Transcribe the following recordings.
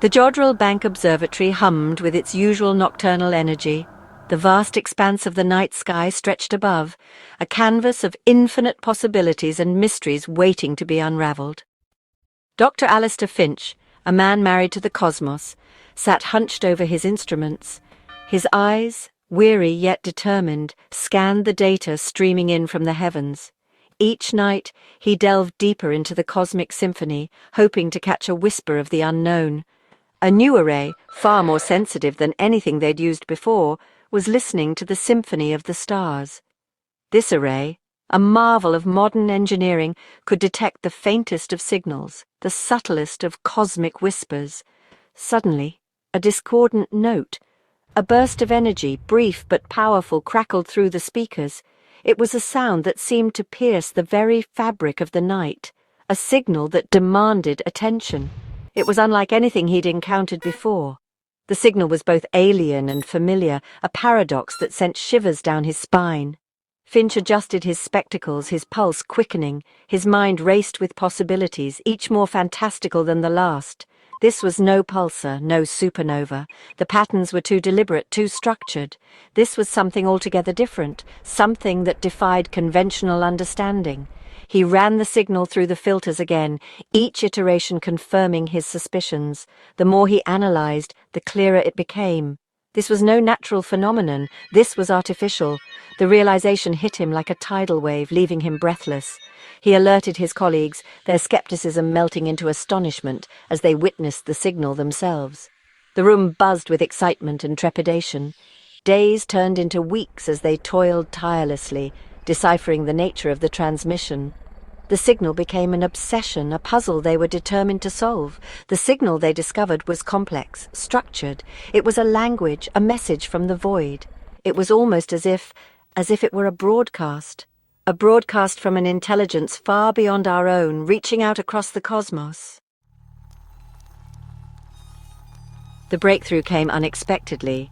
The Jodrell Bank Observatory hummed with its usual nocturnal energy. The vast expanse of the night sky stretched above, a canvas of infinite possibilities and mysteries waiting to be unravelled. Dr. Alistair Finch, a man married to the cosmos, sat hunched over his instruments. His eyes, weary yet determined, scanned the data streaming in from the heavens. Each night he delved deeper into the cosmic symphony, hoping to catch a whisper of the unknown. A new array, far more sensitive than anything they'd used before, was listening to the symphony of the stars. This array, a marvel of modern engineering, could detect the faintest of signals, the subtlest of cosmic whispers. Suddenly, a discordant note, a burst of energy, brief but powerful, crackled through the speakers. It was a sound that seemed to pierce the very fabric of the night, a signal that demanded attention. It was unlike anything he'd encountered before. The signal was both alien and familiar, a paradox that sent shivers down his spine. Finch adjusted his spectacles, his pulse quickening. His mind raced with possibilities, each more fantastical than the last. This was no pulsar, no supernova. The patterns were too deliberate, too structured. This was something altogether different, something that defied conventional understanding. He ran the signal through the filters again, each iteration confirming his suspicions. The more he analyzed, the clearer it became. This was no natural phenomenon. This was artificial. The realization hit him like a tidal wave, leaving him breathless. He alerted his colleagues, their skepticism melting into astonishment as they witnessed the signal themselves. The room buzzed with excitement and trepidation. Days turned into weeks as they toiled tirelessly, deciphering the nature of the transmission. The signal became an obsession, a puzzle they were determined to solve. The signal they discovered was complex, structured. It was a language, a message from the void. It was almost as if it were a broadcast from an intelligence far beyond our own, reaching out across the cosmos. The breakthrough came unexpectedly.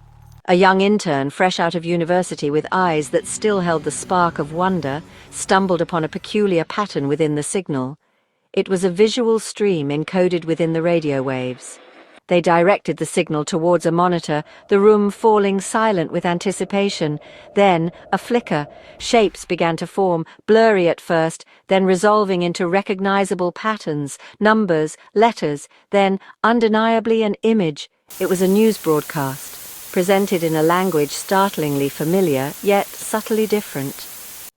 A young intern, fresh out of university with eyes that still held the spark of wonder, stumbled upon a peculiar pattern within the signal. It was a visual stream encoded within the radio waves. They directed the signal towards a monitor, the room falling silent with anticipation. Then, a flicker. Shapes began to form, blurry at first, then resolving into recognizable patterns, numbers, letters, then, undeniably, an image. It was a news broadcast, presented in a language startlingly familiar, yet subtly different.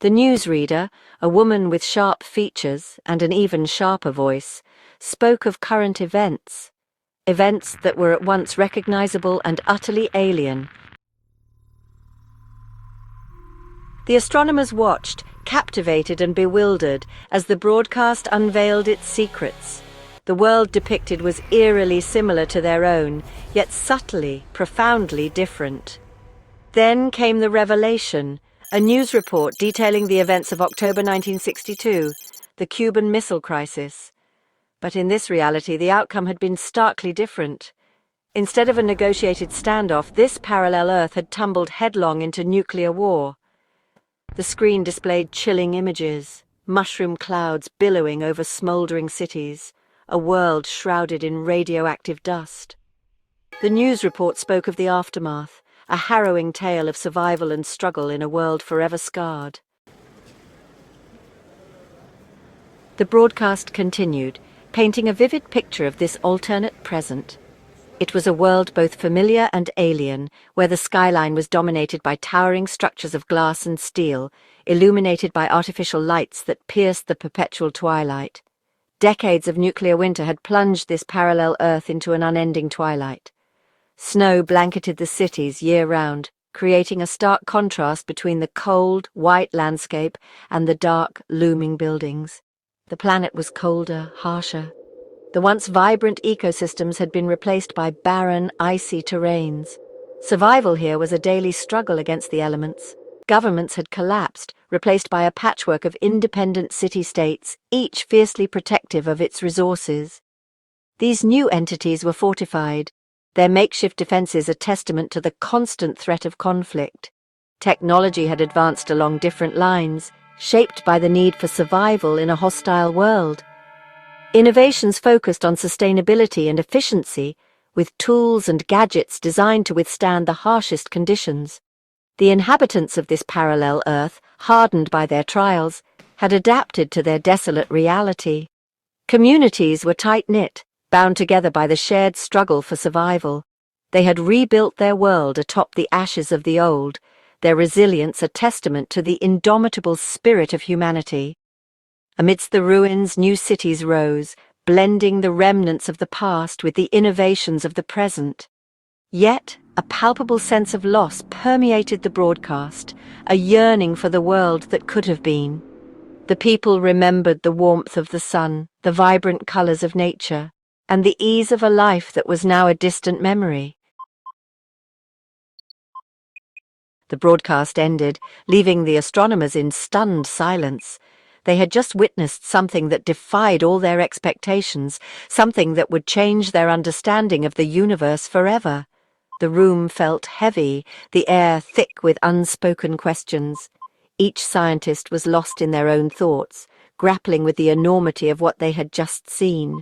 The newsreader, a woman with sharp features and an even sharper voice, spoke of current events that were at once recognizable and utterly alien. The astronomers watched, captivated and bewildered, as the broadcast unveiled its secrets. The world depicted was eerily similar to their own, yet subtly, profoundly different. Then came the revelation, a news report detailing the events of October 1962, the Cuban Missile Crisis. But in this reality, the outcome had been starkly different. Instead of a negotiated standoff, this parallel Earth had tumbled headlong into nuclear war. The screen displayed chilling images, mushroom clouds billowing over smouldering cities, a world shrouded in radioactive dust. The news report spoke of the aftermath, a harrowing tale of survival and struggle in a world forever scarred. The broadcast continued, painting a vivid picture of this alternate present. It was a world both familiar and alien, where the skyline was dominated by towering structures of glass and steel, illuminated by artificial lights that pierced the perpetual twilight. Decades of nuclear winter had plunged this parallel Earth into an unending twilight. Snow blanketed the cities year-round, creating a stark contrast between the cold, white landscape and the dark, looming buildings. The planet was colder, harsher. The once vibrant ecosystems had been replaced by barren, icy terrains. Survival here was a daily struggle against the elements. Governments had collapsed, replaced by a patchwork of independent city-states, each fiercely protective of its resources. These new entities were fortified, their makeshift defenses a testament to the constant threat of conflict. Technology had advanced along different lines, shaped by the need for survival in a hostile world. Innovations focused on sustainability and efficiency, with tools and gadgets designed to withstand the harshest conditions. The inhabitants of this parallel Earth, hardened by their trials, had adapted to their desolate reality. Communities were tight-knit, bound together by the shared struggle for survival. They had rebuilt their world atop the ashes of the old, their resilience a testament to the indomitable spirit of humanity. Amidst the ruins, new cities rose, blending the remnants of the past with the innovations of the present. Yet, a palpable sense of loss permeated the broadcast, a yearning for the world that could have been. The people remembered the warmth of the sun, the vibrant colors of nature, and the ease of a life that was now a distant memory. The broadcast ended, leaving the astronomers in stunned silence. They had just witnessed something that defied all their expectations, something that would change their understanding of the universe forever. The room felt heavy, the air thick with unspoken questions. Each scientist was lost in their own thoughts, grappling with the enormity of what they had just seen.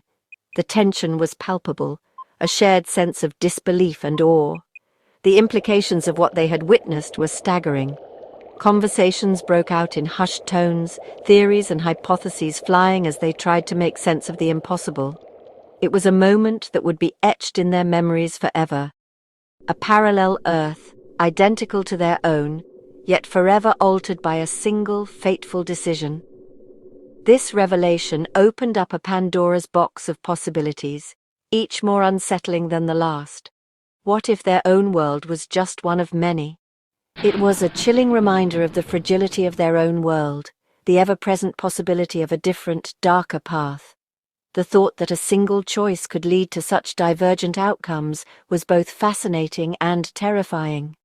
The tension was palpable, a shared sense of disbelief and awe. The implications of what they had witnessed were staggering. Conversations broke out in hushed tones, theories and hypotheses flying as they tried to make sense of the impossible. It was a moment that would be etched in their memories forever. A parallel Earth, identical to their own, yet forever altered by a single fateful decision. This revelation opened up a Pandora's box of possibilities, each more unsettling than the last. What if their own world was just one of many? It was a chilling reminder of the fragility of their own world, the ever-present possibility of a different, darker path. The thought that a single choice could lead to such divergent outcomes was both fascinating and terrifying.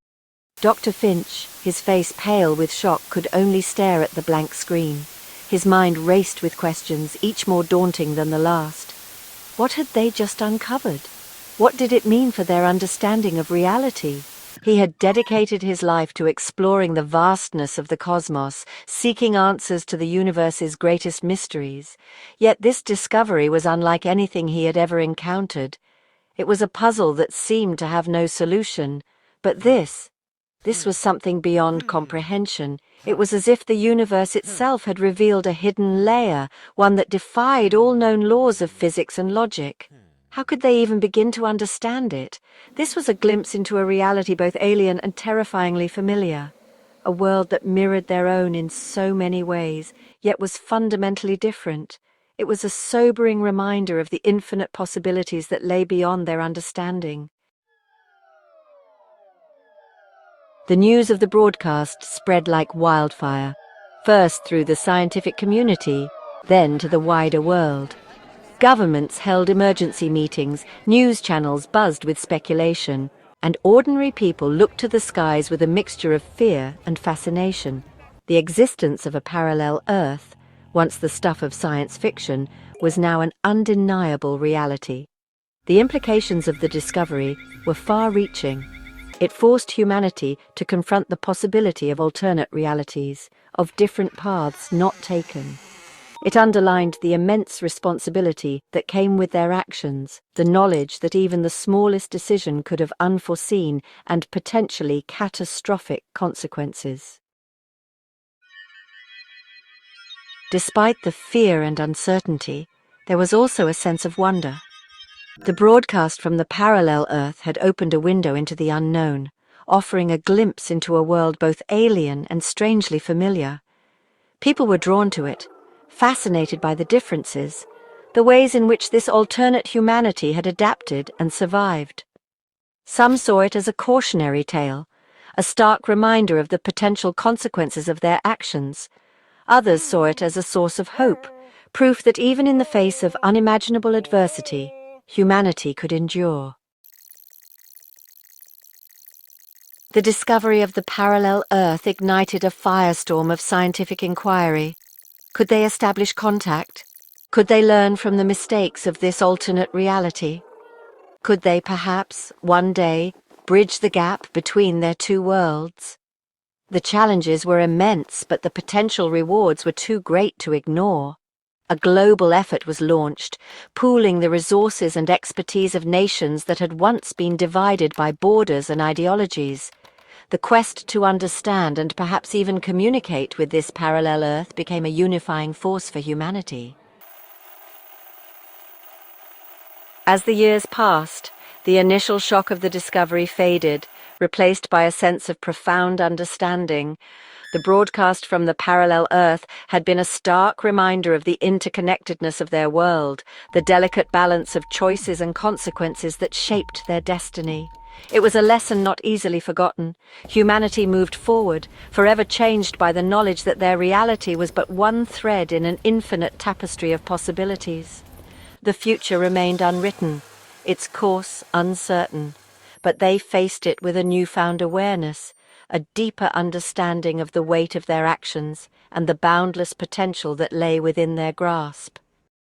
Dr. Finch, his face pale with shock, could only stare at the blank screen. His mind raced with questions, each more daunting than the last. What had they just uncovered? What did it mean for their understanding of reality? He had dedicated his life to exploring the vastness of the cosmos, seeking answers to the universe's greatest mysteries. Yet this discovery was unlike anything he had ever encountered. It was a puzzle that seemed to have no solution. But this was something beyond comprehension. It was as if the universe itself had revealed a hidden layer, one that defied all known laws of physics and logic. How could they even begin to understand it? This was a glimpse into a reality both alien and terrifyingly familiar. A world that mirrored their own in so many ways, yet was fundamentally different. It was a sobering reminder of the infinite possibilities that lay beyond their understanding. The news of the broadcast spread like wildfire, first through the scientific community, then to the wider world. Governments held emergency meetings, news channels buzzed with speculation, and ordinary people looked to the skies with a mixture of fear and fascination. The existence of a parallel Earth, once the stuff of science fiction, was now an undeniable reality. The implications of the discovery were far-reaching. It forced humanity to confront the possibility of alternate realities, of different paths not taken. It underlined the immense responsibility that came with their actions, the knowledge that even the smallest decision could have unforeseen and potentially catastrophic consequences. Despite the fear and uncertainty, there was also a sense of wonder. The broadcast from the parallel Earth had opened a window into the unknown, offering a glimpse into a world both alien and strangely familiar. People were drawn to it, fascinated by the differences, the ways in which this alternate humanity had adapted and survived. Some saw it as a cautionary tale, a stark reminder of the potential consequences of their actions. Others saw it as a source of hope, proof that even in the face of unimaginable adversity, humanity could endure. The discovery of the parallel Earth ignited a firestorm of scientific inquiry. Could they establish contact? Could they learn from the mistakes of this alternate reality? Could they perhaps, one day, bridge the gap between their two worlds? The challenges were immense, but the potential rewards were too great to ignore. A global effort was launched, pooling the resources and expertise of nations that had once been divided by borders and ideologies. The quest to understand and perhaps even communicate with this parallel Earth became a unifying force for humanity. As the years passed, the initial shock of the discovery faded, replaced by a sense of profound understanding. The broadcast from the parallel Earth had been a stark reminder of the interconnectedness of their world, the delicate balance of choices and consequences that shaped their destiny. It was a lesson not easily forgotten. Humanity moved forward, forever changed by the knowledge that their reality was but one thread in an infinite tapestry of possibilities. The future remained unwritten, its course uncertain, but they faced it with a newfound awareness, a deeper understanding of the weight of their actions and the boundless potential that lay within their grasp.